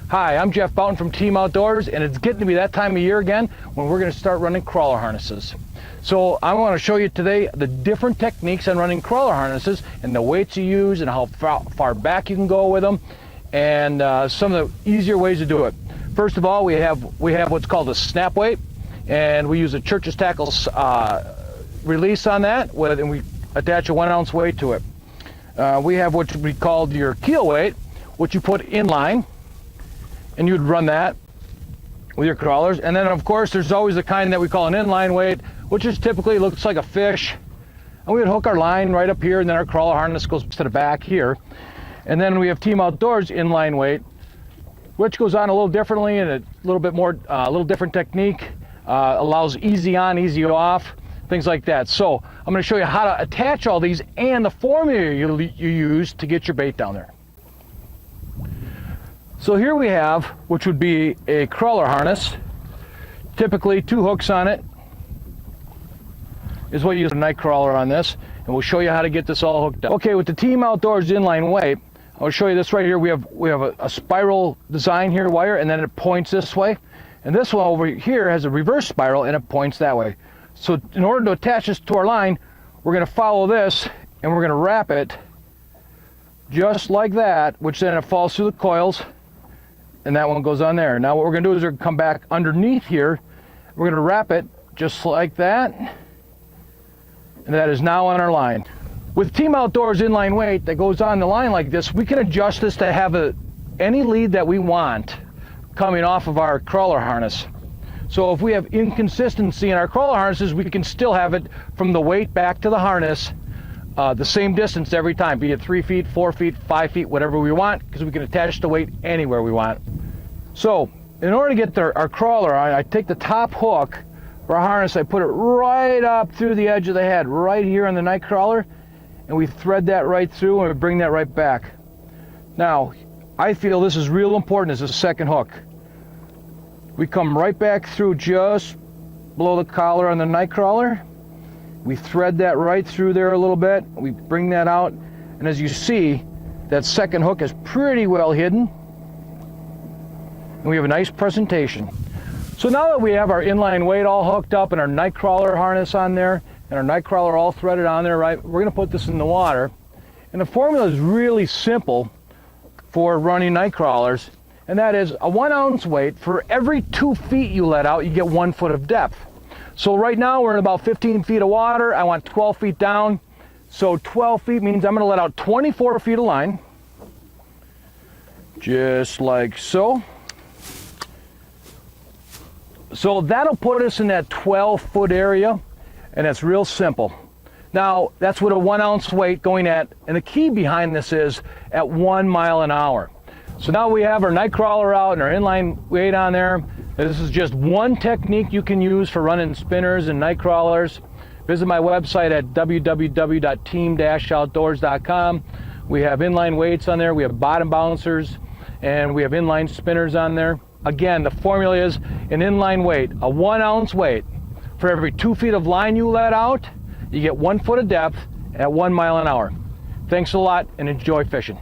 Hi, I'm Jeff Boughton from Team Outdoors, and it's getting to be that time of year again when we're going to start running crawler harnesses. So I want to show you today the different techniques on running crawler harnesses and the weights you use and how far back you can go with them, and some of the easier ways to do it. First of all, we have what's called a snap weight, and we use a Church's Tackle release on that, and we attach a 1 ounce weight to it. We have what we call your keel weight, which you put inline, and you'd run that with your crawlers. And then of course there's always the kind that we call an inline weight, which is typically looks like a fish, and we would hook our line right up here, and then our crawler harness goes to the back here. And then we have Team Outdoors inline weight, which goes on a little differently and a little bit more a little different technique, allows easy on, easy off, things like that. So I'm going to show you how to attach all these and the formula you use to get your bait down there. So here we have, which would be a crawler harness, typically 2 hooks on it is what you use a night crawler on this, and we'll show you how to get this all hooked up. Okay, with the Team Outdoors inline weight, I'll show you this right here. We have a spiral design here, wire, and then it points this way, and this one over here has a reverse spiral and it points that way. So in order to attach this to our line, we're going to follow this and we're going to wrap it just like that, which then it falls through the coils, and that one goes on there. Now what we're going to do is we're going to come back underneath here. We're going to wrap it just like that, and that is now on our line. With Team Outdoors inline weight that goes on the line like this, we can adjust this to have any lead that we want coming off of our crawler harness. So if we have inconsistency in our crawler harnesses, we can still have it from the weight back to the harness the same distance every time, be it 3 feet, 4 feet, 5 feet, whatever we want, because we can attach the weight anywhere we want. So in order to get our crawler on, I take the top hook for our harness, I put it right up through the edge of the head, right here on the night crawler, and we thread that right through and we bring that right back. Now, I feel this is real important as a second hook. We come right back through just below the collar on the night crawler. We thread that right through there a little bit. We bring that out, and as you see, that second hook is pretty well hidden, and we have a nice presentation. So now that we have our inline weight all hooked up and our night crawler harness on there and our night crawler all threaded on there, right, we're going to put this in the water. And the formula is really simple for running night crawlers, and that is a 1 ounce weight. For every 2 feet you let out, you get 1 foot of depth. So right now we're in about 15 feet of water. I want 12 feet down. So 12 feet means I'm going to let out 24 feet of line, just like so. So that'll put us in that 12-foot area, and it's real simple. Now that's with a 1 ounce weight going at, and the key behind this is at 1 mile an hour. So now we have our night crawler out and our inline weight on there. This is just one technique you can use for running spinners and night crawlers. Visit my website at www.team-outdoors.com. We have inline weights on there, we have bottom bouncers, and we have inline spinners on there. Again, the formula is an inline weight, a 1 ounce weight. For every 2 feet of line you let out, you get 1 foot of depth at 1 mile an hour. Thanks a lot and enjoy fishing.